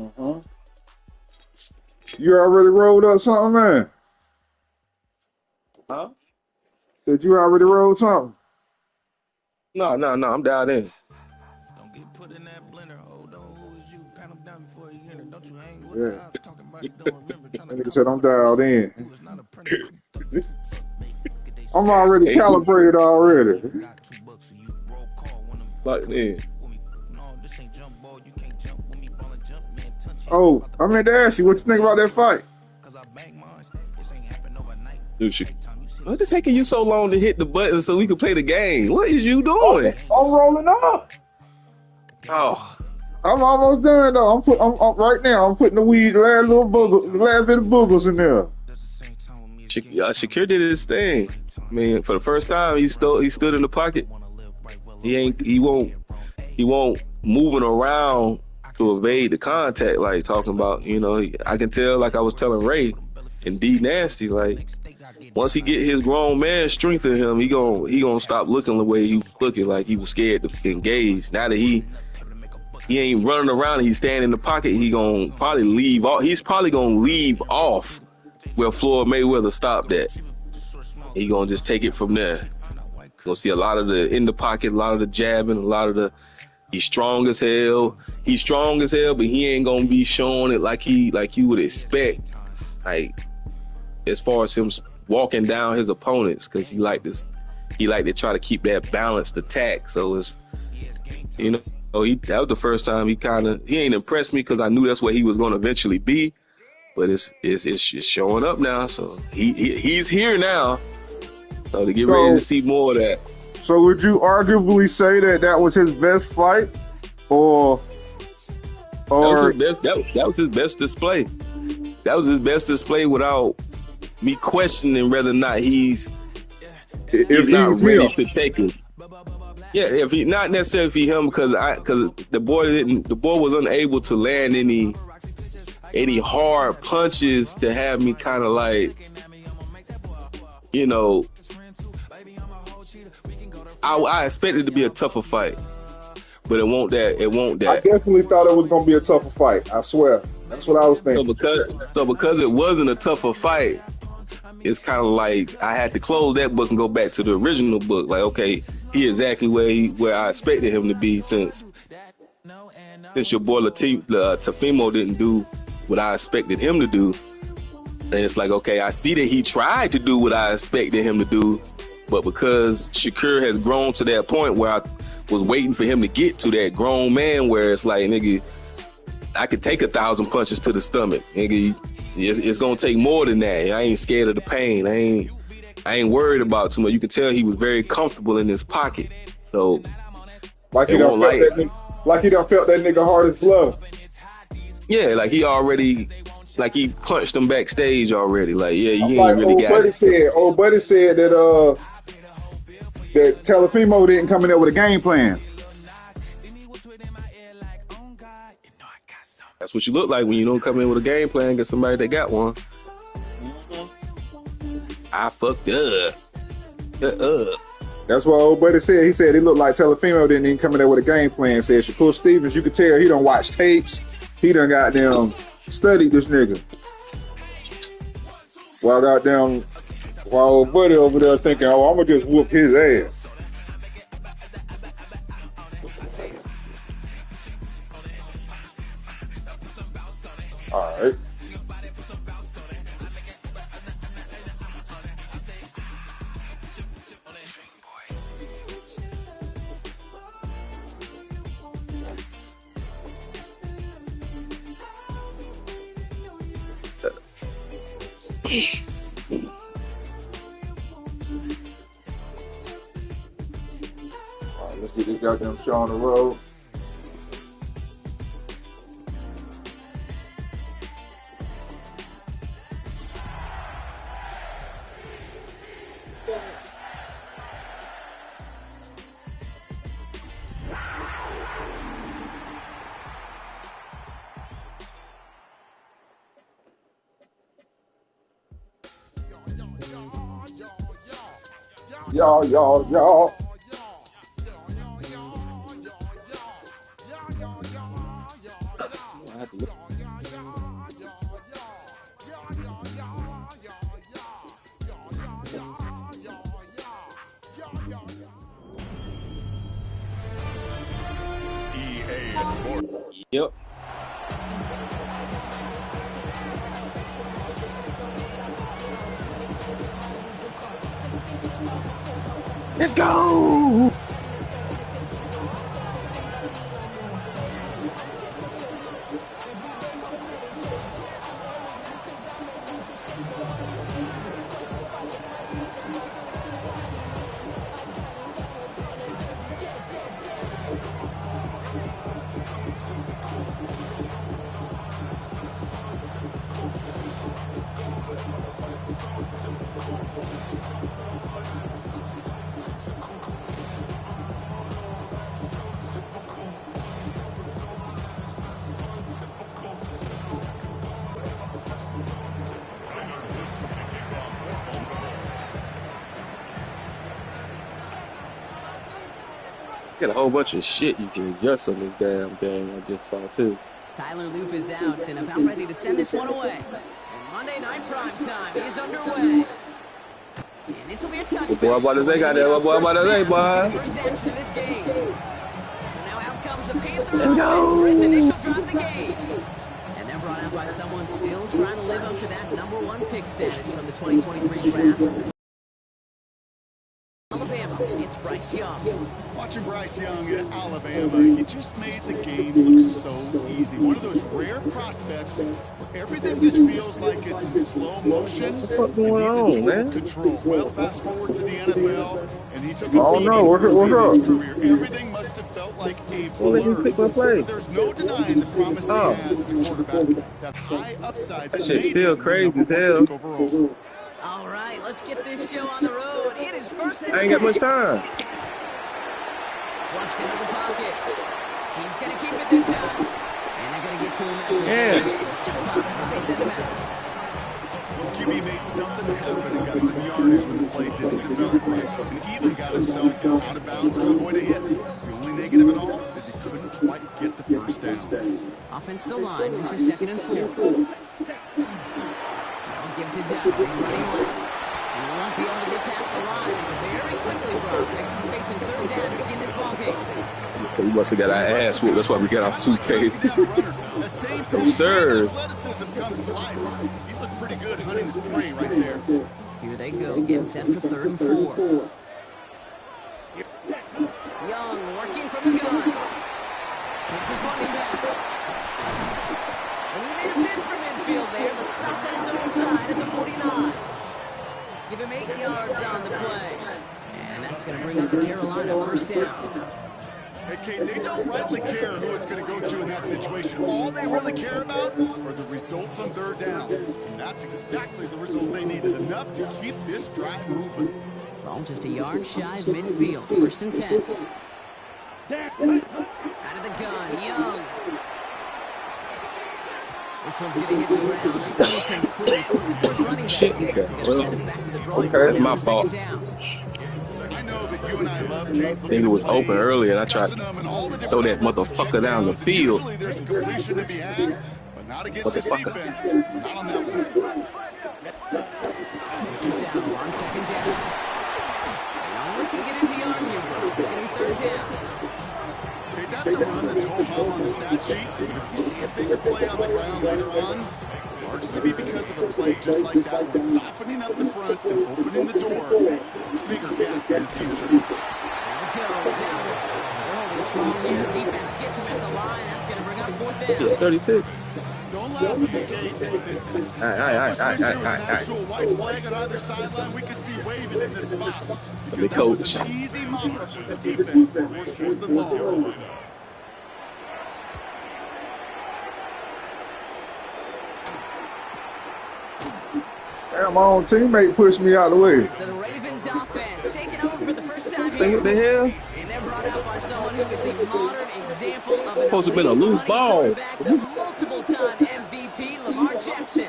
Uh-huh. You already rolled up something, man? Huh? Did you already roll something? No, I'm down in. Don't get put in that blender. Hold on, who is you? Pat him down before you enter. Don't you hang with the ops talking about it? Don't remember trying to That nigga come said up I'm with a dialed nigga in. who is not a predator. I'm already Hey, calibrated already. Got $2 for you. Roll call when I'm locked in. with me. No, this ain't jump ball. You can't jump with me. Ball and jump, man. Touch it. Oh, I meant to ask you, what you think about that fight? Cause I bang mine. This ain't happen overnight. Dude, what is taking you so long to hit the button so we can play the game? What is you doing? I'm rolling up. Oh, I'm almost done though. I'm right now. I'm putting the last bit of boogers in there. Shakir did his thing. I mean, for the first time, he stood in the pocket. He won't moving around to evade the contact. Like talking about, I can tell. Like I was telling Ray and D Nasty, like once he get his grown man strength in him, he gonna stop looking the way he was looking, like he was scared to engage. Now that he ain't running around and he's standing in the pocket, he gonna probably leave off. He's probably gonna leave off where Floyd Mayweather stopped at. He gonna just take it from there. Gonna see a lot of the in the pocket, a lot of the jabbing, a lot of the. He's strong as hell. He's strong as hell, but he ain't gonna be showing it like you would expect. Like as far as him walking down his opponents, because he like to try to keep that balanced attack. So it's that was the first time he ain't impressed me, because I knew that's what he was gonna eventually be. But it's showing up now. So he's here now. So to get ready to see more of that. So would you arguably say that was his best fight, or that was his best display. That was his best display without me questioning whether or not he's not ready to take it. Yeah, if he not necessarily for him, because the boy was unable to land any hard punches to have me kind of like, I expected it to be a tougher fight, but it won't that. I definitely thought it was gonna be a tougher fight. I swear, that's what I was thinking. So because it wasn't a tougher fight, it's kind of like I had to close that book and go back to the original book. Like, okay, he exactly where I expected him to be, since your boy Tafimo didn't do what I expected him to do. And it's like, okay, I see that he tried to do what I expected him to do, but because Shakur has grown to that point where I was waiting for him to get to that grown man where it's like, nigga, I could take 1,000 punches to the stomach. Nigga, it's gonna take more than that. I ain't scared of the pain. I ain't worried about too much. You can tell he was very comfortable in his pocket. So like he done felt that nigga hard as glove. Yeah, like he punched him backstage already. Like, yeah, you ain't really got it. Old buddy said that that Telefimo didn't come in there with a game plan. That's what you look like when you don't come in with a game plan. Get somebody that got one. I fucked up. That's what old buddy said. He said he looked like Telefimo didn't even come in there with a game plan. Said Shakur Stevens, you could tell he don't watch tapes. He done goddamn studied this nigga. While old buddy over there thinking, oh, I'm gonna just whoop his ass. All right. All right, let's get this goddamn show on the road. Y'all. Yep. Let's go. Got a whole bunch of shit you can adjust on this damn game. I just saw too. Tyler Loop is out and about ready to send this one away. And Monday Night Prime Time is underway. And this will be a touchdown. Boy, about to say, goddamn, boy, about to say, boy. First action of this game. So now out comes the Panther Let's go. for its initial drive of the game. And they're brought out by someone still trying to live up to that #1 pick status from the 2023 draft. Alabama, it's Bryce Young. Watching Bryce Young at Alabama, he just made the game look so easy. One of those rare prospects where everything just feels like it's in slow motion. What's going on, man? Control. Well, fast forward to the NFL, and he took a Oh, beating no, early what's in up? his career. Everything must have felt like a Well, let me pick my play. But there's no denying the promise Oh. he has as a quarterback. That high upside. That shit's still crazy as hell. Overall. All right, let's get this show on the road. It is first and I ain't got 10. much time. Flushed into the pocket. He's going to keep it this time. And they're going to get to him after Yeah. Mr. Fox as they send him out. Well, QB made something happen and got some yardage when the play didn't develop right, and even got himself out of bounds to avoid a hit. The only negative at all is he couldn't quite get the first down. Offensive line, this is 2nd and 4. They'll give to Dow. He's running left. He won't be able to get past the line. Very quickly, Brock. They're facing 3rd down to begin this ballgame. So we must have got our ass whooped. That's why we got off 2K. That same Yes, sir. athleticism comes to life. He looked pretty good hunting his prey right there. Here they go, getting set for 3rd and 4. Young working from the gun. Hits his running back. And he made a bid for midfield there, but stops on his own side at the 49. Give him 8 yards on the play. And that's going to bring up the Carolina first down. Hey, Kate, they don't rightly care who it's going to go to in that situation. All they really care about are the results on 3rd down. And that's exactly the result they needed, enough to keep this drive moving. Ball just a yard shy of midfield, 1st and 10. Out of the gun, Young. This one's going to hit the ground. It's incomplete. Running back Shit. there. Gonna Well, send it back to the drawing okay. board That's my for 2nd fault. down. I know that you and I love Kate. I think it was open earlier, and I tried to throw that motherfucker down the field. Usually there's a completion to be had, but not against this Motherfucker. defense. Not on that one. This is down on 2nd down. And all he can get is a yard here, bro. It's going to be 3rd down. Okay, that's a run that's ho-hum on the stat sheet, but if you see a bigger play on the ground later on, it's largely be because of a play just like that one, softening up the front and opening the door. Bigger gap in the future. There we go. Down. Holding strong here. Defense gets him at the line. That's going to bring up 4th down. Yeah, 36. Don't laugh at me, Kate. All right. If there was an actual white flag on either sideline, we could see waving in this spot. Because that was an easy mop-up with the defense that was short the ball. Damn, my own teammate pushed me out of the way. So the Ravens offense taking over for the first time Think here. what the hell? And they're brought out by someone who is the modern example of an Supposed to have been a loose elite ball. quarterback, the multiple-time MVP, Lamar Jackson.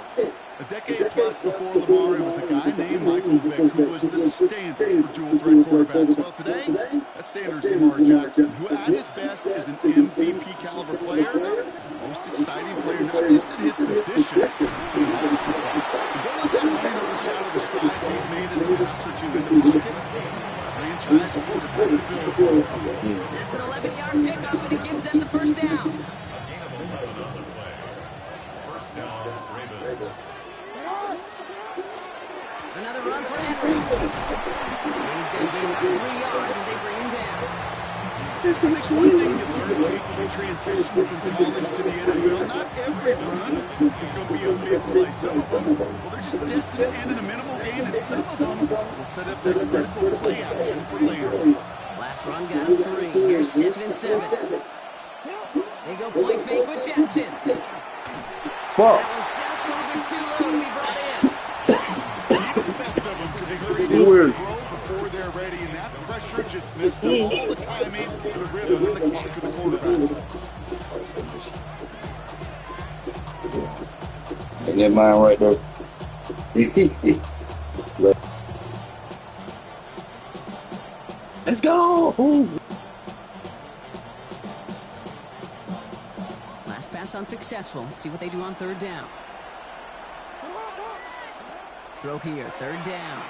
A decade plus before Lamar, it was a guy named Michael Vick who was the standard for dual-threat quarterbacks. Well, today, that standard is Lamar Jackson, who at his best is an MVP-caliber player, most exciting player, not just in his position. Don't let that running overshadow the strides he's made as a passer to in the pocket. Franchise quarterback to build. That's an 11-yard pickup, and it gives them the first down. Another run for Henry. And he's going to gain about 3 yards as they bring him down. This is one thing you learn when you transition from college to the NFL. Not every run is going to be a big play. Some of them, well, they're just destined to end in a minimal gain, and some of them will set up that critical play action for later. Last run got him 3. Here's 2nd and 7. They go play fake with Jackson. Fuck. That was just a little bit too low to be brought in. The best of them could be hurried in to throw before they're ready, and that pressure just messed up all the timing, the rhythm, and the clock of the quarterback. And that mine right there. Let's go. Ooh. Last pass unsuccessful. Let's see what they do on 3rd down. Throw here, 3rd down.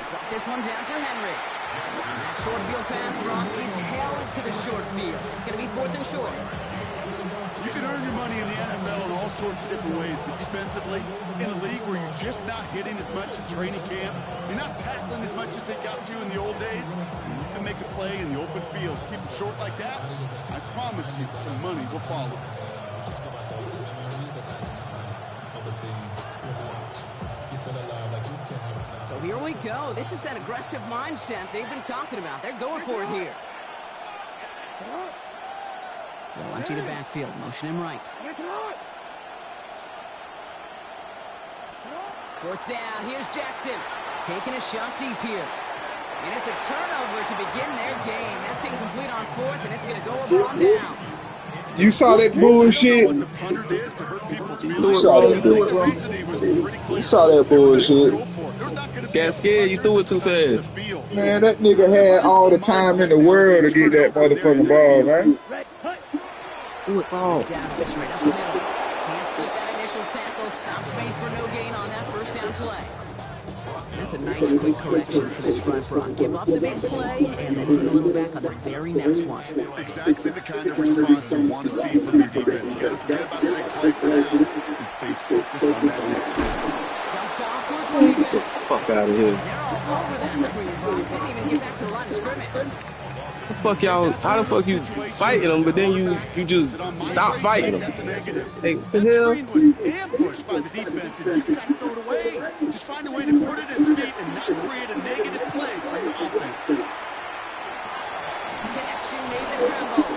Drop this one down for Henry. That short field pass, Brock, is held to the short field. It's going to be 4th and short. You can earn your money in the NFL in all sorts of different ways, but defensively, in a league where you're just not hitting as much in training camp, you're not tackling as much as they got to in the old days, you can make a play in the open field. Keep it short like that, I promise you some money will follow. So here we go. This is that aggressive mindset they've been talking about. They're going for it here. They'll empty the backfield. Motion him right. 4th down. Here's Jackson. Taking a shot deep here. And it's a turnover to begin their game. That's incomplete on 4th, and it's going to go over on downs. You saw that bullshit? What the punter did to hurt people's You feelings. saw that bullshit. Got scared. You threw it too fast. Man, that nigga had all the time in the world to get that motherfucking ball, man. Do it, ball. Down straight up the middle. Can't slip that initial tackle. Stops made for no gain on that 1st down play. That's a nice quick correction for this front run. Give up the big play and then get a little back on the very next one. Exactly the kind of response you want to see from your defense. You got to forget about the big play for now and stay focused on that next step. Dumped off to his running back. Fuck out of here. They're all over that screen, Brock. Didn't even get back to the line of scrimmage. The fuck y'all? How the fuck you fighting them, but then you just stop fighting them? Hey, what the hell? Screen was ambushed by the defense, and you've got to throw it away. Just find a way to put it at his feet and not create a negative play for your offense. Connection made the tremble.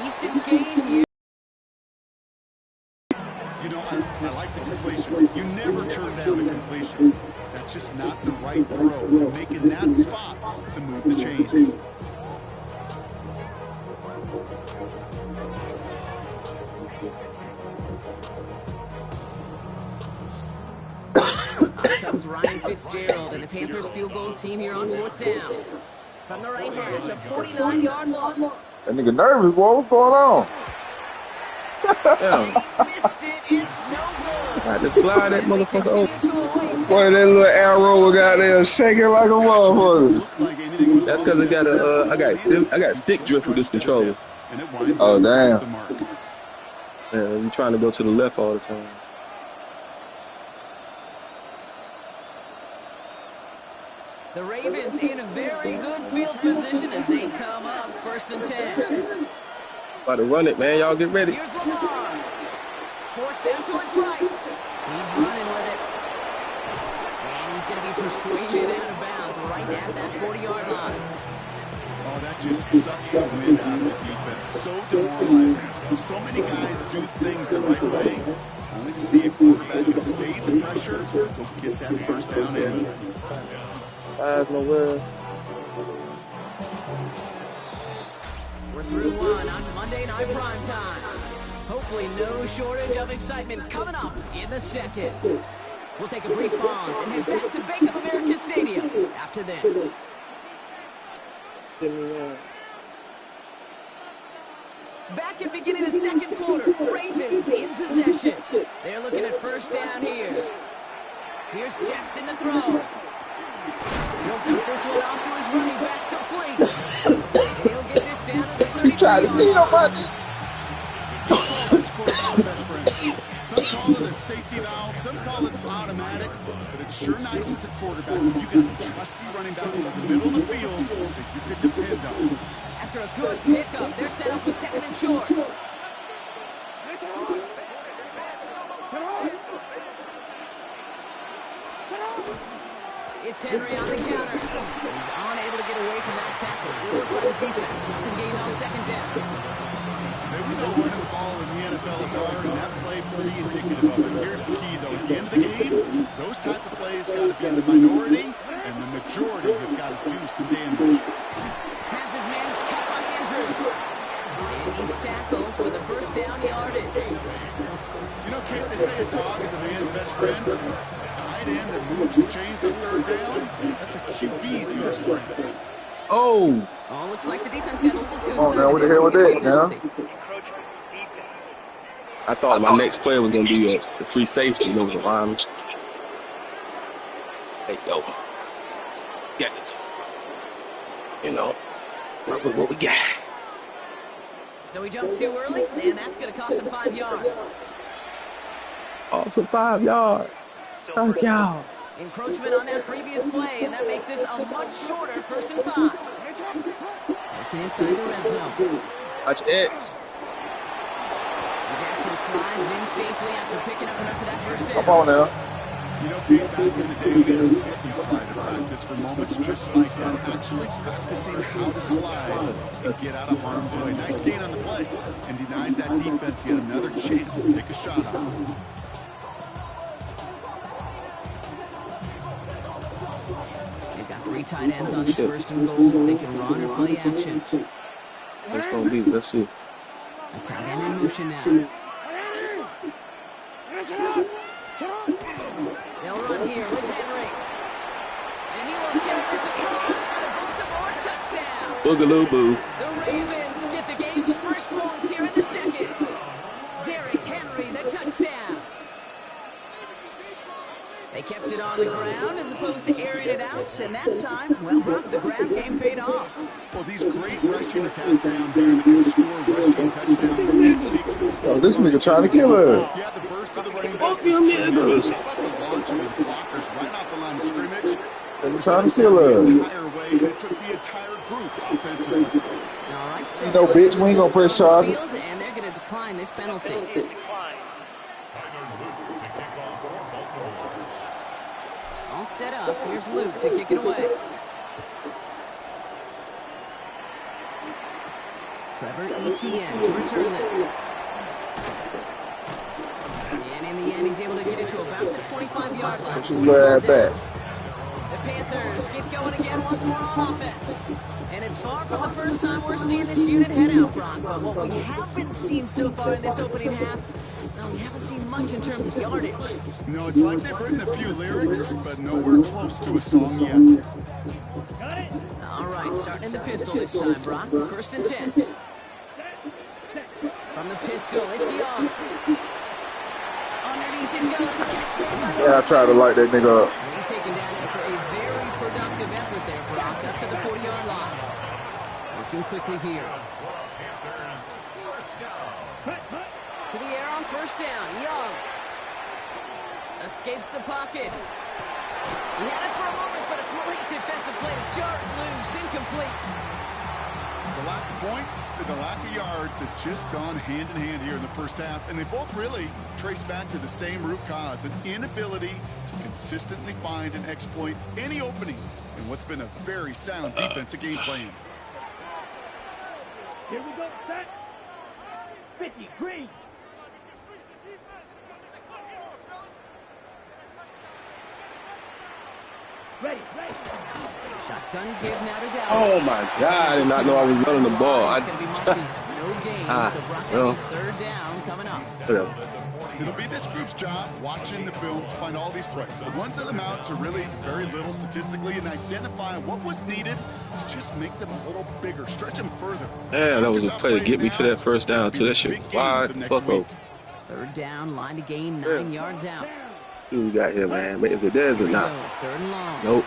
Decent gain here. You know, I like the completion. You never turn down a completion. That's just not the right throw. Making that spot to move the chains. Comes Ryan Fitzgerald and the Panthers field goal team here on 4th down. From the right hash, a 49-yard look. That nigga nervous, boy. What's going on? Yeah. He missed it. It's no good. I just slide that motherfucker over. Boy, that little arrow was out there shaking like a motherfucker. That's because I got stick drift with this controller. Oh, damn. Yeah, you trying to go to the left all the time. The Ravens in a very good field position as they come up 1st and 10. About to run it, man. Y'all get ready. Here's Lamar. Forced down to his right. He's running with it. And he's going to be persuaded out of bounds right at that 40-yard line. Oh, that just sucks the wind out of the defense. So demoralizing. So many guys do things the right way, only to see a quarterback evade the pressure, go get that 1st down in. Eyes nowhere. We're through one on Monday Night Primetime. Hopefully no shortage of excitement coming up in the 2nd. We'll take a brief pause and head back to Bank of America Stadium after this. Back at beginning of the 2nd quarter, Ravens in possession. They're looking at 1st down here. Here's Jackson to throw. He'll dump this one off to his running back complete. He'll get this down to the 30. You tried to kill my nigga. Some call it a safety valve, some call it automatic, but it's sure nice as a quarterback when you got a trusty running back over the middle of the field that you can depend on. After a good pickup, they're set up for 2nd and short. It's Henry on the counter. He's unable to get away from that tackle. Good work by the defense. Nothing gained on 2nd down. We know running the ball in the NFL is hard, and that play pretty indicative of it. Here's the key, though. At the end of the game, those type of plays got to be in the minority, and the majority have got to do some damage. Has his man cut by Andrews. And he's tackled with a 1st down yardage. You know, Kate, they say a dog is a man's best friend. A tight end that moves the chains on 3rd down, that's a QB's best friend. Oh. Oh, looks like the defense got a little too excited. Oh, man, what the hell was that, man? I thought my next play was going to be the free safety. You know, was a lineman. Hey, yo. Get it. You know, what we got. So he jumped too early, and that's going to cost him 5 yards. Also 5 yards. Thank y'all. Encroachment on that previous play, and that makes this a much shorter 1st and 5. Looking inside the red zone. Watch X. Jackson slides in safely after picking up enough for that 1st down. Come on now. You know, Kate, back in the day, we had a slip and slide at practice for moments just like that. Actually practicing how to slide and get out of harm's way. Nice gain on the play, and denied that defense yet another chance to take a shot on him. They've got 3 tight ends on this 1st and goal. They can run or play action. What's going to be? Let's see. A tight end in motion now. They'll run here with Henry. And he will carry this across for the Baltimore touchdown. Boogaloo-boo. The Ravens get the game's 1st points here in the 2nd. Derrick Henry, the touchdown. They kept it on the ground as opposed to airing it out, and that time, well, Brock, the ground game paid off. Well, these great rushing attacks down there that can score rushing touchdowns, it speaks to the... Oh, this nigga trying to kill her. Yeah, the burst of the running back. Fuck you, niggas. How about the launch of his blockers right off the line of scrimmage? They're trying to kill her. The entire way, it took the entire group offensively. All right, so You know, bitch, we ain't gonna press charges. and they're going to decline this penalty. All set up. Here's Luke to kick it away. Trevor Etienne to return this. And in the end, he's able to get it to about the 25-yard line. Glad back. The Panthers get going again once more on offense. And it's far from the first time we're seeing this unit head out, Brock. But what we haven't seen so far in this opening half, no, we haven't seen much in terms of yardage. No, it's like they've written a few lyrics, but nowhere close to a song yet. All right, starting in the pistol this time, Brock. 1st and 10. From the pistol, it's Young. Underneath it goes. Catch made by the... Yeah, I tried to light that nigga up. He's taken down after a very productive effort there, Brock, up to the 40-yard line. Looking quickly here. To the air on 1st down. Young escapes the pocket. He had it for a moment, but a great defensive play to jar it loose. Incomplete. The lack of points and the lack of yards have just gone hand in hand here in the 1st half, and they both really trace back to the same root cause, an inability to consistently find and exploit any opening in what's been a very sound defensive game plan. Here we go, set. 50, green. Ready. Shotgun give now to Dallas. Oh, my God. I did not know I was running the ball. It's going to be marked as no gain, so Brock gets 3rd down coming up. It'll be this group's job watching the film to find all these plays. The ones that amount to really very little statistically and identify what was needed to just make them a little bigger, stretch them further. Yeah, that was a play to get me to that 1st down. To that shit wide fuck up. 3rd down, line to gain, 9 yards out. Who we got here, man? Is it there? Is it not? 3rd and long. Nope.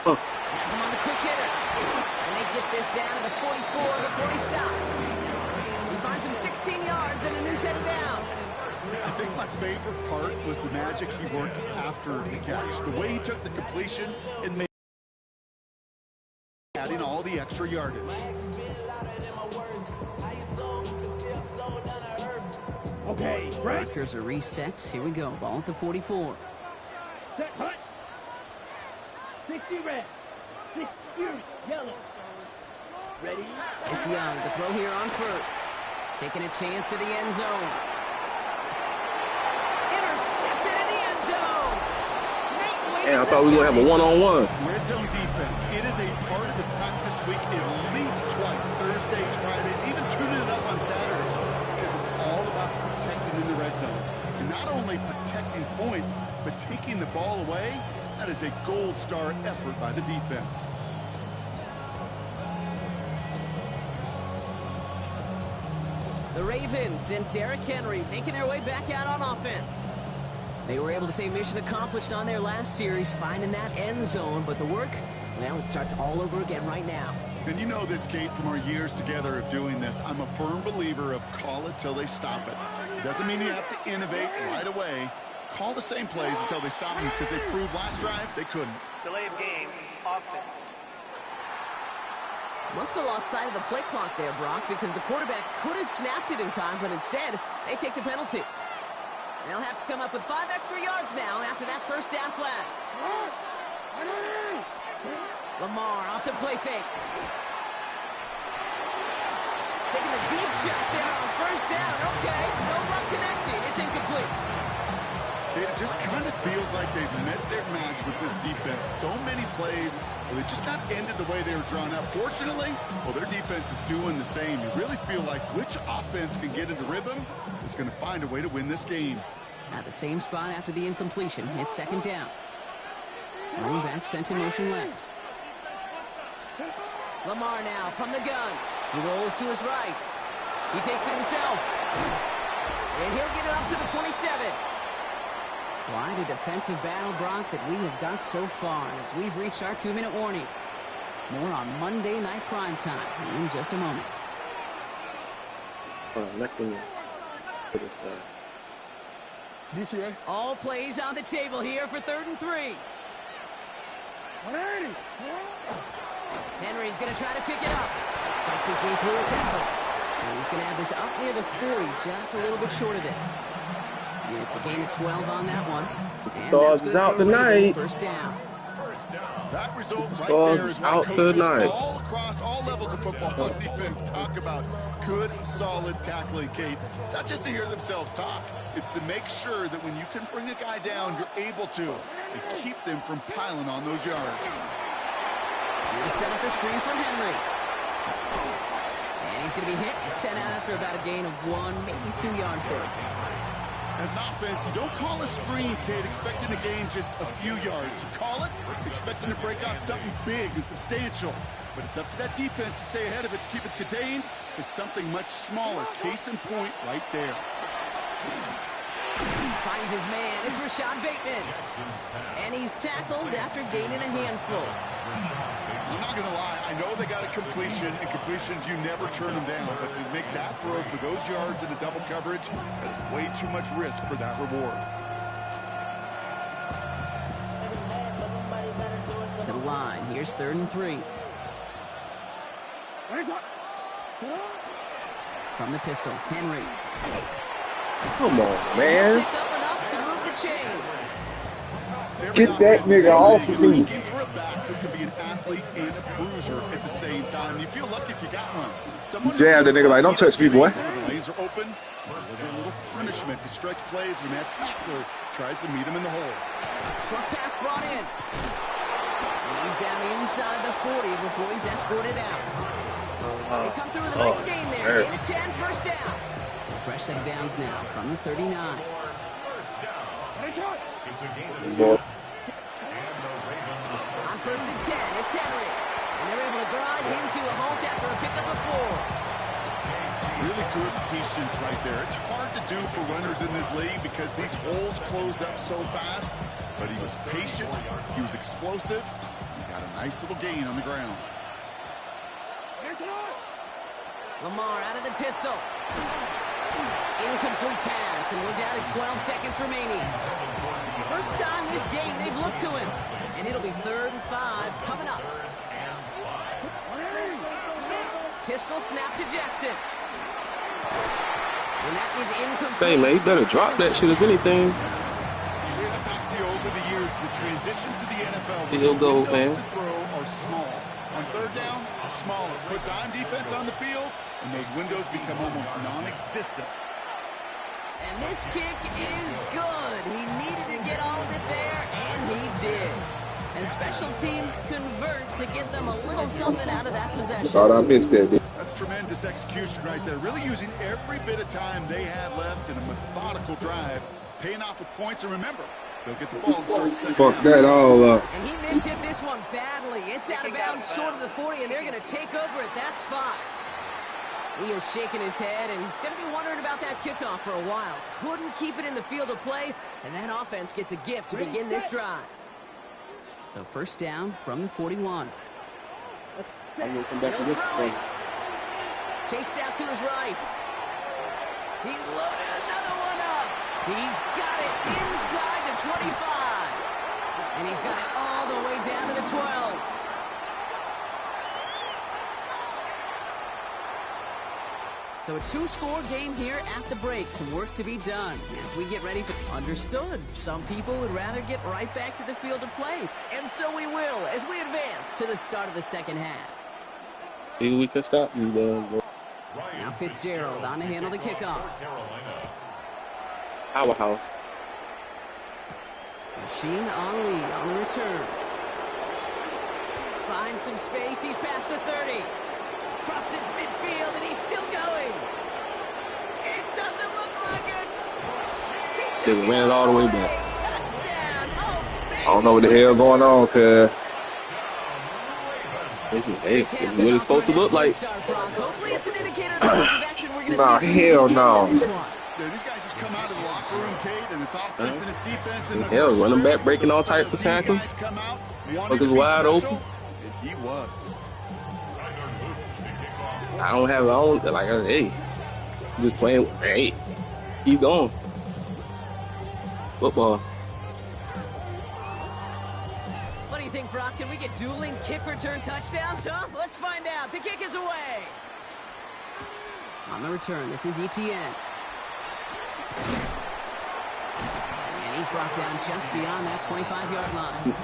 Has him on the quick hitter. And they get this down to the 44 before he stops. He finds him 16 yards and a new set of downs. I think my favorite part was the magic he worked after the catch. The way he took the completion and made adding all the extra yardage. Okay, right. Markers are reset. Here we go. Ball at the 44. Set, hut. 60 red. 60 yellow. Ready? It's Young. The throw here on first. Taking a chance to the end zone. Intercepted in the end zone. And I thought we were going to have a one-on-one. Red zone defense. It is a part of the practice week at least twice. Thursdays, Fridays, even tuning it up on Saturdays. Because it's all about protecting in the red zone. And not only protecting points, but taking the ball away. That is a gold star effort by the defense. The Ravens and Derrick Henry making their way back out on offense. They were able to say mission accomplished on their last series, finding that end zone, but the work, well, it starts all over again right now. And you know this, Kate, from our years together of doing this. I'm a firm believer of call it till they stop it. It doesn't mean you have to innovate right away. Call the same plays until they stop them, because they proved last drive they couldn't. Delay of game. Offense. Must have lost sight of the play clock there, Brock, because the quarterback could have snapped it in time, but instead, they take the penalty. They'll have to come up with 5 extra yards now after that first down flag. Lamar off the play fake. Taking a deep shot there on first down. Okay, no luck connecting. It's incomplete. It just kind of feels like they've met their match with this defense. So many plays, well, they just not ended the way they were drawn up. Fortunately, well, their defense is doing the same. You really feel like which offense can get into rhythm is going to find a way to win this game. At the same spot after the incompletion. It's second down. Running back sent in motion left. Lamar now from the gun. He rolls to his right. He takes it himself. And he'll get it up to the 27. Quite a defensive battle, Brock, that we have got so far as we've reached our 2-minute warning. More on Monday Night Primetime in just a moment. All plays on the table here for 3rd and 3. Henry's going to try to pick it up. Fights his way through a tackle. And he's going to have this up near the 40, just a little bit short of it. Yeah, it's a gain of 12 on that one. And Stars is out tonight. First down. That result right Stars there is is why out coaches tonight. all across all levels of football on defense talk about good, solid tackling, Kate. It's not just to hear themselves talk. It's to make sure that when you can bring a guy down, you're able to, and keep them from piling on those yards. He'll set up the screen for Henry. And he's going to be hit and sent out after about a gain of 1, maybe 2 yards there. As an offense, you don't call a screen, Kate, expecting to gain just a few yards. You call it expecting to break off something big and substantial. But it's up to that defense to stay ahead of it, to keep it contained to something much smaller. Case in point right there. Finds his man. It's Rashad Bateman. And he's tackled after gaining a handful. I'm not going to lie. I know they got a completion, and completions, you never turn them down. But to make that throw for those yards in the double coverage, that is way too much risk for that reward. To the line. Here's 3rd and 3. From the pistol, Henry. Come on, man. Pick up enough to move the chains. Get that nigga off of me. Looking for a back who can be an athlete and a bruiser at the same time. You feel lucky if you got one. Someone Jab the nigga like, don't touch me, boy. when the lanes are open. Deliver a little punishment to stretch plays when that tackler tries to meet him in the hole. Short pass brought in. And he's down inside the 40 before he's escorted out. They come through with a nice gain there. Gain of 10, first down. So fresh set of downs now from the 39. On 1st and 10, it's Henry. And they're able to grind him to a halt after a pickup of 4. Really good patience right there. It's hard to do for runners in this league because these holes close up so fast. But he was patient. He was explosive. He got a nice little gain on the ground. Lamar out of the pistol. Incomplete pass. pass, and we're down to 12 seconds remaining. First time this game they've looked to him. And it'll be 3rd and 5 coming up. Pistol snap to Jackson. And that is incomplete. Hey, man, you better drop that shit if anything. I've talked to you over the years. The transition to the NFL. Field goal, man. To throw are small. On 3rd down, smaller. Put dime defense on the field, and those windows become almost non-existent. And this kick is good. He needed to get all of it there, and he did. And special teams convert to get them a little something out of that possession. Thought I missed that, dude. That's tremendous execution right there. Really using every bit of time they had left in a methodical drive, paying off with points. And remember, they'll get the ball and start the second Fuck half. that all up. And he mishit this one badly. It's out of bounds short of the 40, and they're going to take over at that spot. He is shaking his head, and he's going to be wondering about that kickoff for a while. Couldn't keep it in the field of play, and that offense gets a gift to begin this drive. So first down from the 41. I'm going to come back to this place. Chased out to his right. He's loaded another one up. He's got it inside the 25. And he's got it all the way down to the 12. So a 2-score game here at the break. Some work to be done as we get ready for... Understood. Some people would rather get right back to the field to play. And so we will as we advance to the start of the second half. See, we can stop you, though. Now Fitzgerald on to handle the kickoff. Powerhouse. Machine Ali on the return. Finds some space. He's past the 30. Crosses midfield, and he's still going. It doesn't look like it. They ran it all the way back. Touchdown. Oh, I don't know what the hell going on, cuz. Hey, this is what it's supposed to look like. Hopefully it's an indicator of the type of action we're going to Nah, see. hell no. Dude, these guys just come out of the locker room, Kate, and it's offense and it's defense. And Hell, running back, breaking all types of tackles. Fuckers wide open. He was. I don't, hey, I'm just playing, hey, keep going. Football. What do you think, Brock? Can we get dueling kick return touchdowns, huh? Let's find out. The kick is away. On the return, this is ETN. And he's brought down just beyond that 25-yard line.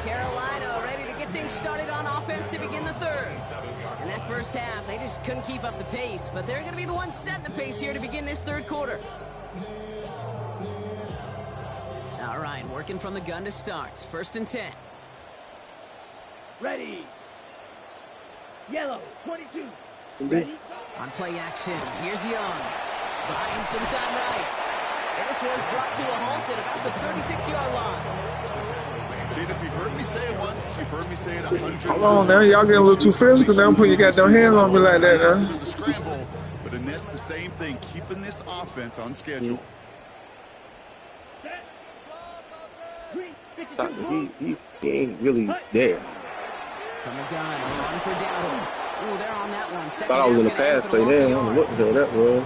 Carolina ready to get things started on offense to begin the third. In that first half, they just couldn't keep up the pace, but they're going to be the ones setting the pace here to begin this third quarter. All right, working from the gun to start. 1st and 10. Ready. Yellow, 22. Ready. On play action, here's Young. Buying some time right. And this one's brought to a halt at about the 36-yard line. Dude, if you've heard me say it once, you've heard me say it 100 times. Hold on now, y'all getting a little too physical now. Put your goddamn hands on me like that It now. was a scramble, but and that's the same thing, keeping this offense on schedule. He ain't really there. From the gun, run for Dowdle. Ooh, they're on that one. Thought I was in the pass play there. I don't know what the hell that was.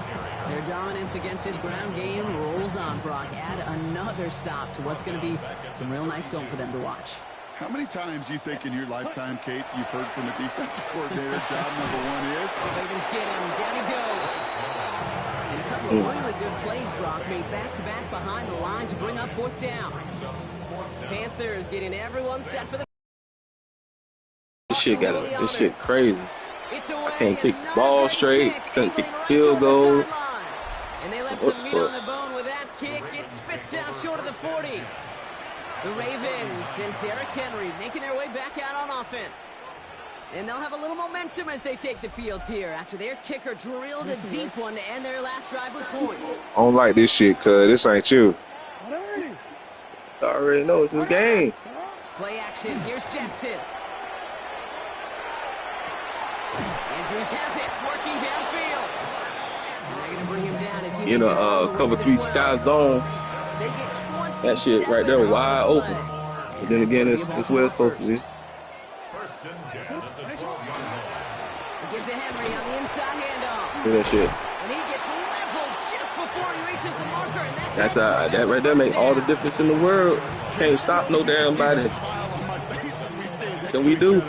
Their dominance against his ground game rolls on, Brock. Add another stop to what's going to be some real nice film for them to watch. How many times do you think in your lifetime, Kate, you've heard from a defensive coordinator, job number 1 is? Ravens get him. Down he goes. And a couple of really good plays, Brock, made back-to-back behind the line to bring up 4th down. Panthers getting everyone set for the... This shit crazy. I can't kick the ball straight. Can't kick the field goal. And they left some meat on the bone with that kick. It spits out short of the 40. The Ravens and Derrick Henry making their way back out on offense. And they'll have a little momentum as they take the field here after their kicker drilled a deep one to end their last drive with points. I don't like this shit, cuz this ain't you. I already know it's his game. Play action. Here's Jackson. Andrews has it, working downfield. And they're going to bring him down as he In a cover 3 sky zone. That shit right there wide open. But then again, it's where it's supposed to be. Give to Henry on the inside handoff. Look at that shit. And he gets leveled just before he reaches the marker. And That's that right there make all the difference in the world. Can't stop no damn body. Can we do?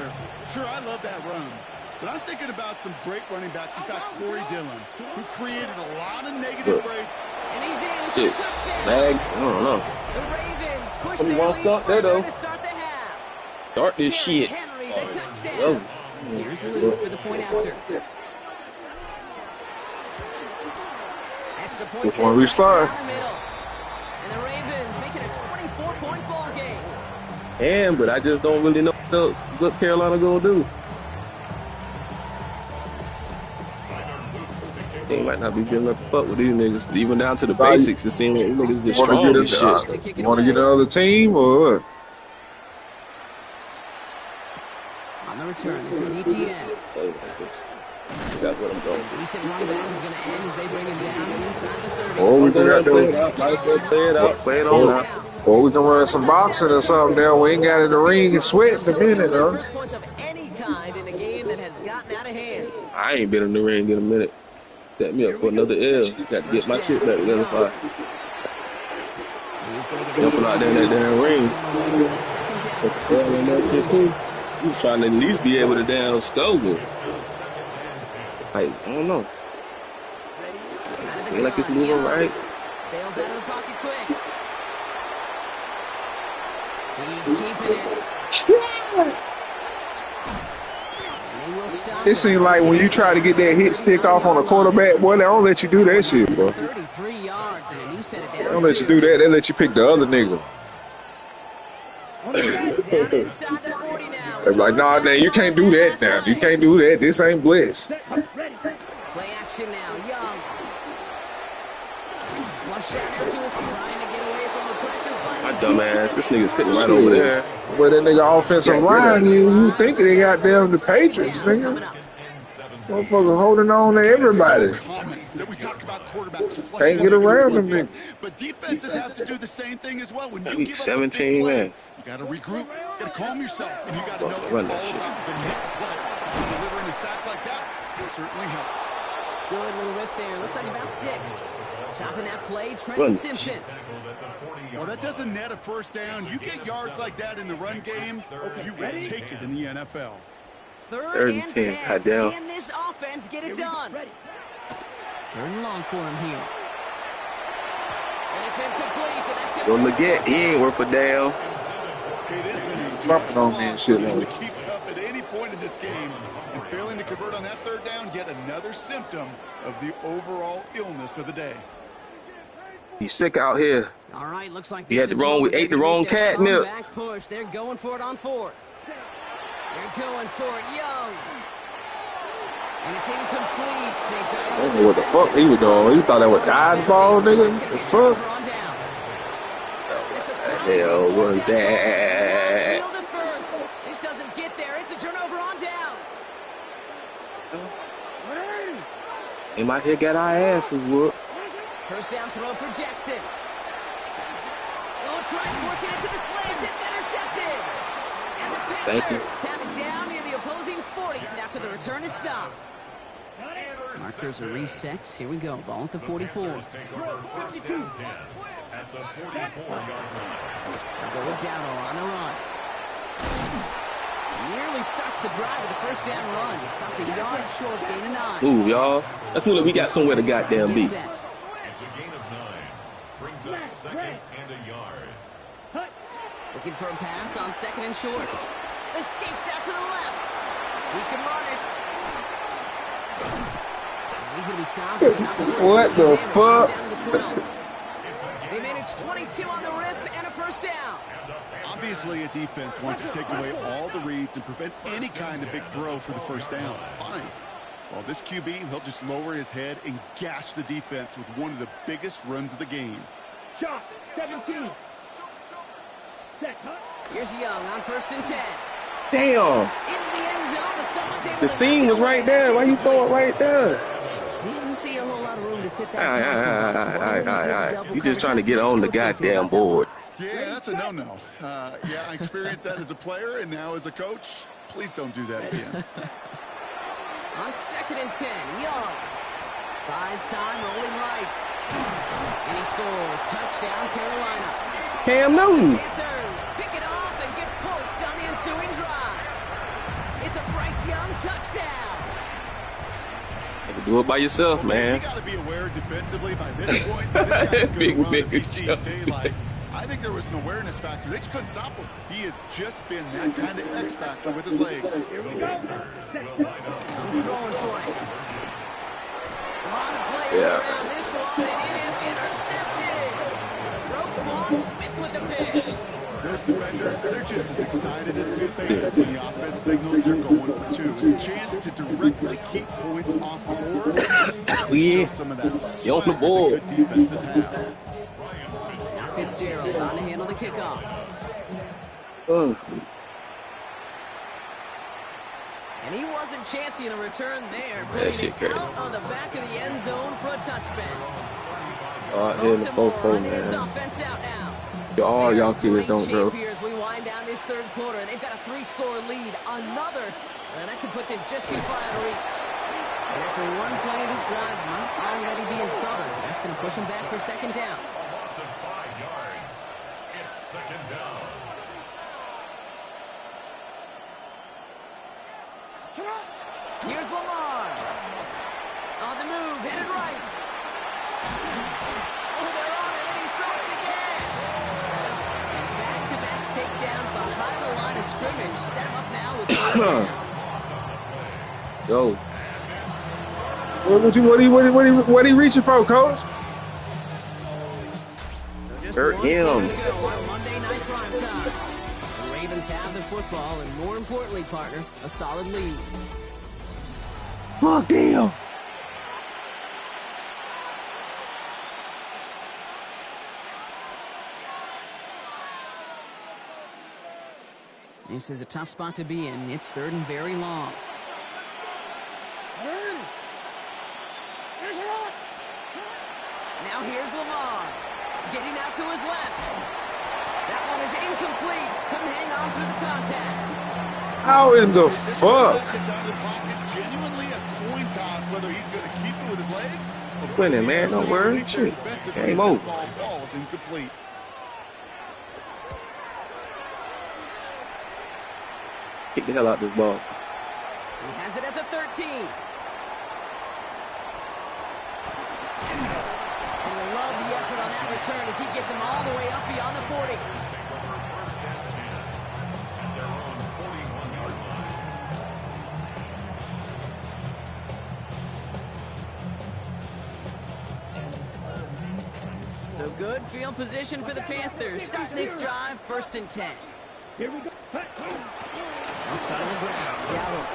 Sure, I love that run. But I'm thinking about some great running backs. In fact, Corey Dillon, who created a lot of negative break. And he's in for the touchdown. Lag, I don't know. The Ravens push Only their one lead start there, further though. to start the half. Start this Derrick shit. Henry, the touchdown. Yo. Here's Luke for the point after. Extra point. Before we start. Down the middle. And the Ravens making a 24-point ball game. And but I just don't really know what Carolina gonna do. They might not be good enough to fuck with these niggas. Even down to the basics, it seems like these niggas just strong as shit. You want to get another team or what? On the return, this is ETN. That's what I'm going. Decent run back is going to end as they bring him down inside the 30. Or we can Play it out. Play it on out. Or we can run some boxing or something there. We ain't got in the ring and sweat in a minute, though. First points of any kind in a game that has gotten out of hand. I ain't been in the ring in a minute. Set me up for another L. Got to get my shit back together. Jumping out there in that damn ring. That shit too. You trying to at least be able to damn score me. Like, I don't know. Seems like it's moving right. Bails out of the pocket quick. He's keeping it. It seems like when you try to get that hit stick off on a quarterback, boy, they don't let you do that shit, bro. 33 yards and a new set of downs. They don't let you do that. They let you pick the other nigga. They're like, nah, man, you can't do that now. You can't do that. This ain't blitz. Play action now, Young. Flush out to us, trying to get away from the pressure. My dumb ass, this nigga sitting right over there. Where that nigga offensive line is, you think they got them the Patriots, nigga. Motherfucker holding on to everybody. Can't get around them niggas. But defenses have to do the same thing as well. When you Week give up a 17, big play, man. you got to regroup, you got to calm yourself, and you got to know it's all Run about that shit. the next play. Delivering a sack like that certainly helps. Good little rip there. Looks like about 6. Chopping that play, Run. Trenton Simpson. Well, that doesn't net a first down. You get yards like that in the run game, you will take it in the NFL. Third and 10. Hot down. Can this offense get it done? Third and long for him here. And it's incomplete. And that's it. Go Leggett, he ain't worth a damn. Okay, it has been a Bumping on me and shit, to man. keep it up at any point in this game. And failing to convert on that third down, yet another symptom of the overall illness of the day. He's sick out here. All right, looks like We had the wrong, we ate the wrong catnip. Back push. They're going for it on 4th. They're going for it, Young. And it's incomplete. I don't know what the fuck he was doing. He thought that was dodgeball, nigga. The fuck? What the hell was that? This doesn't get there. It's a turnover on downs. They might have got our asses whooped. First down throw for Jackson. Oh, trying forcing it to the slants. It's intercepted. And the Panthers have it down near the opposing 40 after the return is stopped. Markers are reset. Here we go. Ball at the 44. They'll go with Dowdle on the run. Nearly starts the drive with the first down run. Stopped a yard short, gain of 9. Move, y'all. Let's move it. We got somewhere to goddamn be. It's a gain of 9. Brings up 2nd and a yard. Looking for a pass on 2nd and short. Escapes out to the left. He can run it. He's going to be stopped. What the fuck? They managed 22 on the rip and a first down. Obviously, a defense wants to take away all the reads and prevent any kind of big throw for the first down. Fine. Well, this QB, he'll just lower his head and gash the defense with one of the biggest runs of the game. Shot 17. Here's Young on 1st and 10. Damn. Into the end zone, but someone's able The seam was right there. Why you throw it right there? Didn't see a whole lot of room to fit that pass. You just trying to get on the goddamn board. Yeah, that's a no-no. Yeah, I experienced that as a player and now as a coach. Please don't do that again. On 2nd and 10, Young. Buys time, rolling right. And he scores. Touchdown, Carolina. Cam Newton. Panthers pick it off and get points on the ensuing drive. It's a Bryce Young touchdown. You can do it by yourself, man. You got to be aware defensively by this point. This guy's going to run if he sees daylight. I think there was an awareness factor. They just couldn't stop him. He has just been that kind of X factor with his legs. He's throwing for it. A lot of players around this one, and it is intercepted. Roquan Smith with the pick. Those defenders, they're just as excited as the fans. The offense signals they're going for two. It's a chance to directly keep points off the board. Yeah. Some of that You're on the board. good defenses have. Now Fitzgerald on to handle the kickoff. And he wasn't chancing a return there, but he's out on the back of the end zone for a touchback. Baltimore running its offense out now. All y'all kids don't, bro. Here as we wind down this third quarter, and they've got a 3-score lead. Another, and that could put this just too far out of reach. And after one play of this drive, might already be in trouble. That's going to push him back for second down. Loss of 5 yards. It's second down. Here's Lamar. On the move, headed right. Oh, they're on him, and he's dropped again. And back-to-back takedowns behind the line of scrimmage. Set him up now with Go. What he reaching for, coach? So just Hurt one him. quarter to go on Monday night prime time. The Ravens have the football, and more importantly, partner, a solid lead. Fuck damn. This is a tough spot to be in. It's third and very long. Now here's Lamar. Getting out to his left. That one is incomplete. Couldn't hang on through the contact. How in the fuck? It's out of the pocket. Genuinely a coin toss whether he's going to keep it with his legs. Quit it, man. Don't worry. Shit. Game over. Ball falls incomplete. Kick the hell out of this ball. He has it at the 13. And we love the effort on that return as he gets him all the way up beyond the 40. So good field position for the Panthers. Starting this drive, 1st and 10. Here we go. I'll start on the ground. Gallup.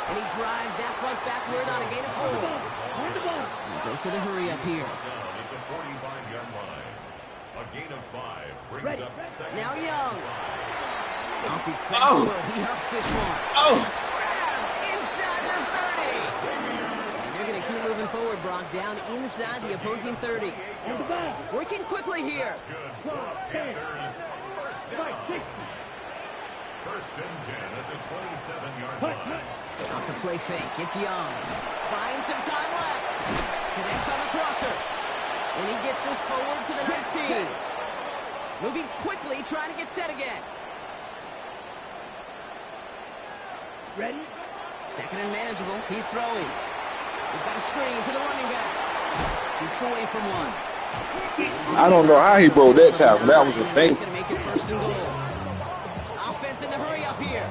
And he drives that front backward on a gain of 4. And goes to the hurry up here. At the 45-yard line. A gain of 5 brings up second. Now Young. Off his back foot, he hucks this one. It's grabbed inside the 30. And they're going to keep moving forward, Brock, down inside the opposing 30. Working quickly here. Panthers first down. 1st and 10 at the 27-yard line. Off the play fake, it's Young. Buying some time left. Connects on the crosser. And he gets this forward to the 19. Moving quickly, trying to get set again. Ready? Second and manageable. He's throwing. We've got a screen to the running back. Jukes away from one. I don't know how he broke that tackle. That was a thing. He's going to make it 1st and goal. Offense in the hurry up here.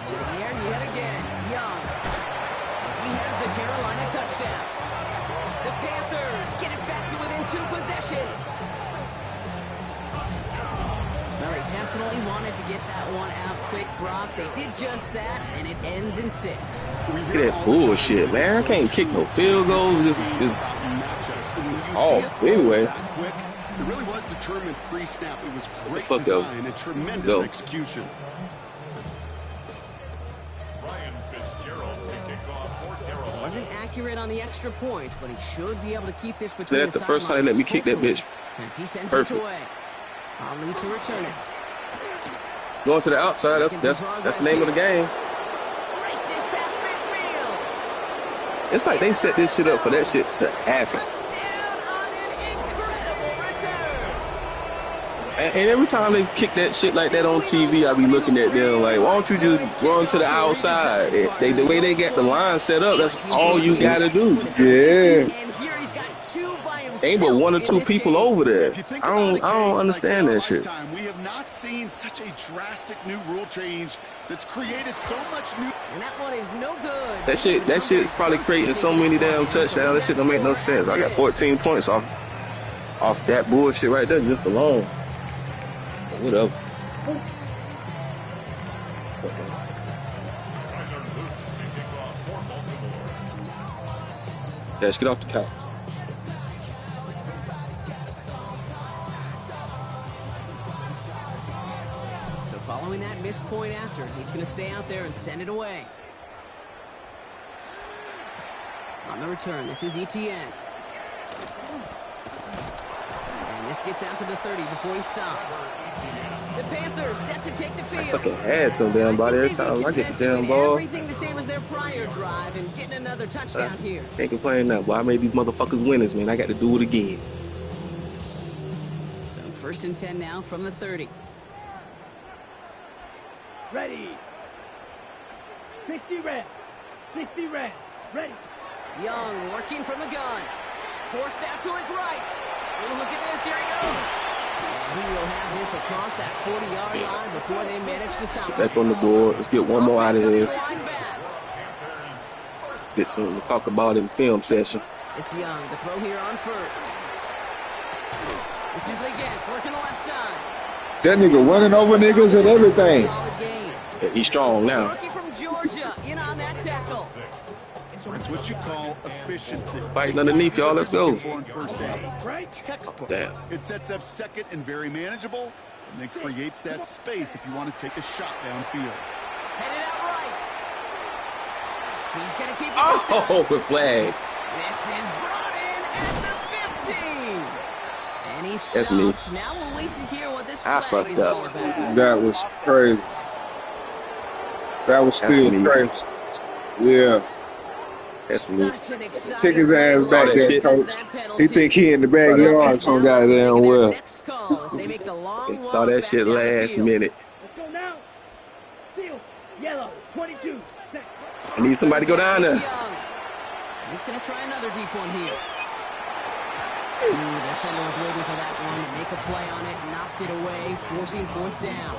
To the air yet again. Young. He has the Carolina touchdown. The Panthers get it back to within 2 possessions. Well, they definitely wanted to get that one out quick, Brock. They did just that, and it ends in 6. Look at that bullshit, man. I can't kick no field goals. This anyway. It really was determined pre-snap. It was great Fuck design and tremendous execution. Ryan Fitzgerald to kick off for Carolina. Wasn't accurate on the extra point, but he should be able to keep this between That's the first time they let me kick that bitch. As he sends Perfect. this away. Ali to return it. Going to the outside. That's the name of the game. Races past midfield. It's like they set this shit up for that shit to happen. Touchdown on an incredible return. And every time they kick that shit like that on TV, I be looking at them like, why don't you just run to the outside? The way they got the line set up, that's all you gotta do. Yeah. And here he's got two by himself. Ain't but one or two in this people game. over there. If you think I about don't it, understand like that shit. lifetime, we have not seen such a drastic new rule change that's created so much new. And that one is no good. That shit probably creating so many damn touchdowns. That shit don't make no sense. I got 14 points off that bullshit right there just alone. Whatever. Let's get off the couch. So following that missed point after, he's going to stay out there and send it away. On the return, this is ETN. And this gets out to the 30 before he stops. The Panthers set to take the field. Fucking had some damn body every time I get the damn ball. Everything the same as their prior drive and getting another touchdown here. Can't complain now, boy. I made these motherfuckers winners, man. I got to do it again. So 1st and 10 now from the 30. Ready. 60 red. 60 red. Ready. Young working from the gun. Forced out to his right. Oh, look at this. Here he goes. And he will have this across that 40-yard line before they manage to stop him. Back on the board. Let's get one more out of here. Line fast. Get something to talk about in film session. It's Young. The throw here on first. This is Legent working the left side. That nigga running over niggas and everything. Solid game. Yeah, he's strong now. Rookie from Georgia in on that tackle. It's what you call efficiency. Fighting underneath, y'all. Let's go. First down. Textbook. Damn. It sets up second and very manageable, and then creates that space if you want to take a shot downfield. Headed out right. He's going to keep it Oh, the flag. This is brought in at the 15. And he stopped. That's me. Now we'll wait to hear what this I flag fucked is up. all about. That was crazy. That was That's still me. crazy. Yeah. That's me. Such an exciting Kick his ass back that there, shit. coach. That He penalty. think he in the backyard some goddamn well. Next call as they make the long Saw walk that back shit down the last field. minute. Let's go now. Field. Yellow. 22. Set. I need somebody to go down It's there. Young. He's going to try another deep one here. Ooh, the defender was waiting for that one to make a play on it, knocked it away, forcing 4th down.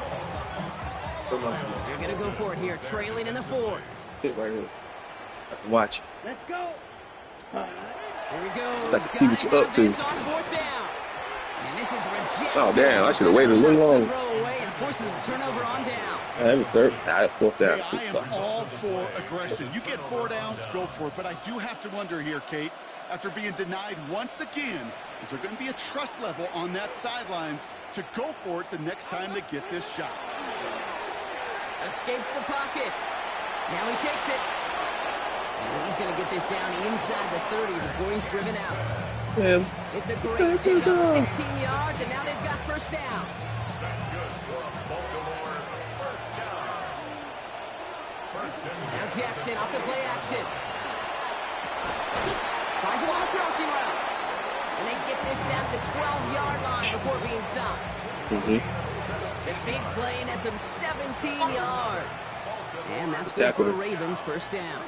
They're going to go for it here, trailing in the 4th. Sit right here. I can watch it. Let's go. Here he goes. Like to see what you're up to. This on 4th down. And this is rejected. Oh, damn. I should have waited a little Knocks the longer. throw away and forces a turnover on down. That was third. Nah, 4th down. Hey, Too I am far. all for aggression. You get 4 downs, go for it. But I do have to wonder here, Kate, after being denied once again, is there going to be a trust level on that sidelines to go for it the next time they get this shot? Escapes the pocket. Now he takes it. And he's going to get this down inside the 30 before he's driven out. Yeah. It's a great pickup, 16 yards, and now they've got 1st down. Now Jackson off the play action. Finds him on the crossing route. And they get this down to the 12-yard line before being stopped. The big play and that's him 17 yards. And that's good for the Ravens, 1st down.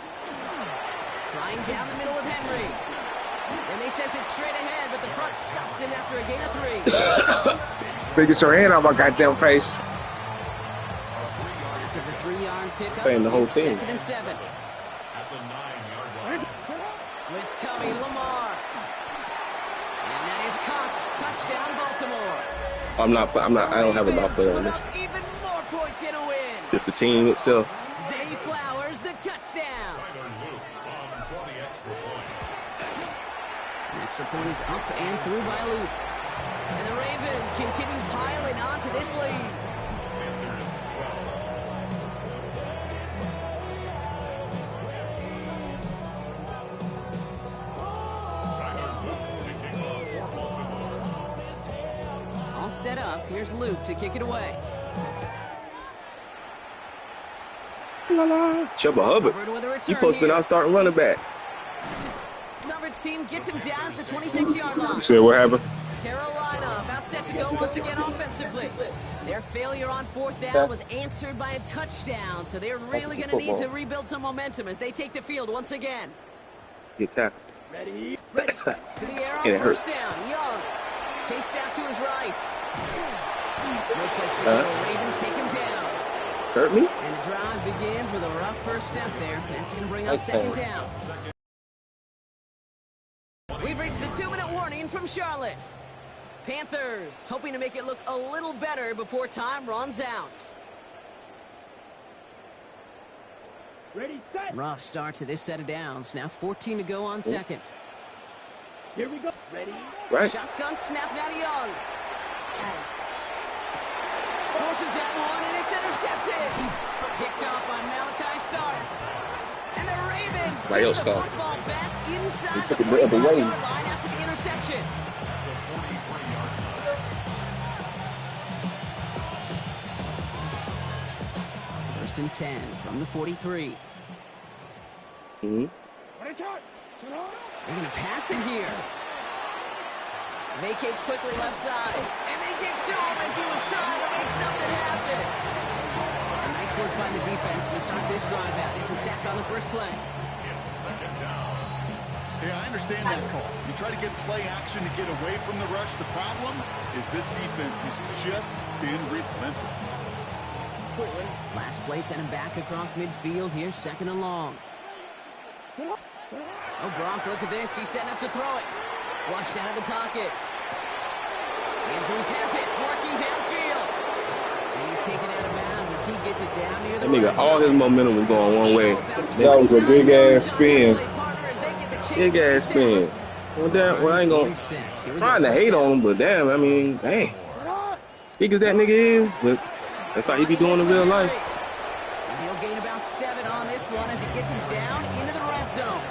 Flying down the middle with Henry. And they sense it straight ahead, but the front stops him after a gain of 3. Biggest your hand on my goddamn face. After the 3-yard pickup, Playing the whole it's team. 2nd and 7. Blitz coming, Lamar. And that is caught. Touchdown, Baltimore. I don't have a lot player on this. Even more points in a win. Just the team itself. Zay Flowers, the touchdown. An extra point is up and through by Luke. And the Ravens continue piling onto this lead. All set up. Here's Luke to kick it away. Chuba Hubbard. Hubbard with a return He supposed to be here. our starting running back. Coverage team gets him down at the 26-yard line. You said what happened? Carolina about set to go once again offensively. Their failure on 4th down was answered by a touchdown, so they're really going to need to rebuild some momentum as they take the field once again. Get tackled. Ready? To the air on And it 1st hurts. down. Young chased out to his right. No place to go. Ravens take him down. Hurt me? And the drive begins with a rough first step there. That's going to bring up 2nd down. We've reached the 2-minute warning from Charlotte. Panthers hoping to make it look a little better before time runs out. Ready, set. Rough start to this set of downs. Now 14 to go on 2nd. Here we go. Ready? Right. Shotgun snap now to Young. Forces that one, and it's intercepted. Picked off by Malachi Starks. And the Ravens Right, get the Starks. football back inside He took the it the other way. 45-yard line after the interception. First and 10 from the 43. Mm-hmm. They're going to pass it here. Vacates quickly left side. And they get to him as he was trying to make something happen. A nice work by the defense to start this drive out. It's a sack on the first play. Yeah, I understand that call. You try to get play action to get away from the rush. The problem is this defense has just been relentless. Last play sent him back across midfield here, 2nd and long. Oh, Gronk, look at this. He's setting up to throw it. Flushed out of the pocket. Andrews has it, working downfield. And he's taken out of bounds as he gets it down near the That nigga, all his momentum was going one way. That was a big ass spin. Big ass spin. Well, damn, well, I ain't gonna trying to hate on him, but damn, I mean, dang. Big as that nigga is, but that's how he be doing in real life. And he'll gain about 7 on this one as he gets him down into the red zone.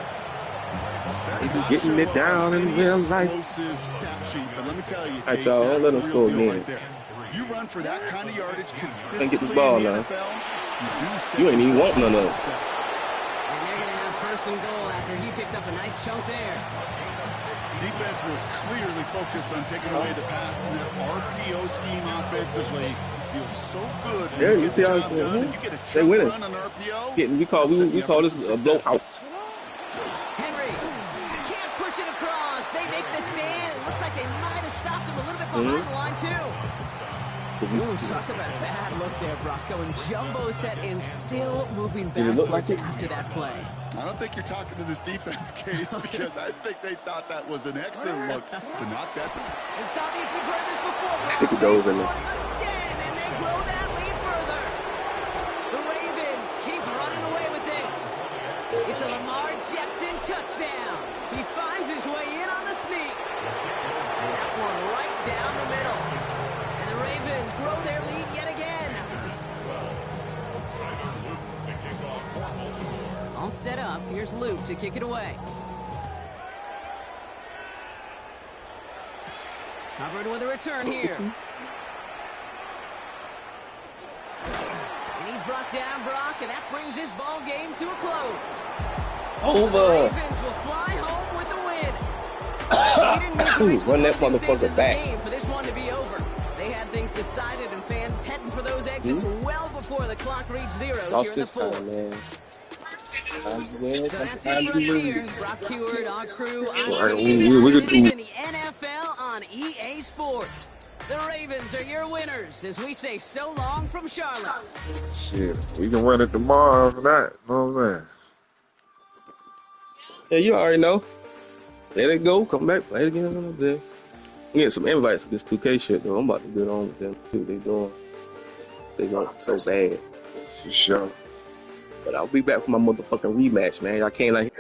He be getting it down in real life. Explosive stat sheet, but let me tell you, All right, Dave, y'all, that's let the him real score deal again. right there. You run for that kind of yardage consistently Can't get the ball in the now. NFL, you set You ain't even yourself want none up of for it. success. And they're going to have 1st and goal after he picked up a nice chunk there. Defense was clearly focused on taking away the pass, and that RPO scheme offensively feels so good. When Yeah, you you get see the how job done, and you get a they chunk winning. run on RPO. We call this a blowout. Henry can't push it across. They make the stand. It looks like they might have stopped him a little bit behind the line, too. Ooh, talk about a bad look there, Brock. Going jumbo set and still moving backwards after that play. I don't think you're talking to this defense, Kate, because I think they thought that was an excellent look to knock that. And stop me if you've heard this before, Brock. Stick it those in there. Again, and they grow that lead further. The Ravens keep running away with this. It's a Lamar Jackson touchdown. He finds his way in on the sneak. That one right down the middle. And the Ravens grow their lead yet again. All set up. Here's Luke to kick it away. Hubbard with a return here. And he's brought down, Brock, and that brings this ball game to a close. The Ravens will fly home with the win. They didn't need to reach the Run that closing stages motherfucker of the back. game for this one to be over. They had things decided, and fans heading for those exits well before the clock reached zeros Lost here in the this time, fourth. man. So that's it for us here. Brock Heward, our crew. we could do- in the NFL on EA Sports. The Ravens are your winners as we say so long from Charlotte. Shit, we can run it tomorrow for that. You know what I'm saying? Yeah, you already know. Let it go. Come back. Play it again another day. I'm getting some invites for this 2K shit, though. I'm about to get on with them. See what they doing. They going so bad. For sure. But I'll be back for my motherfucking rematch, man. I can't like.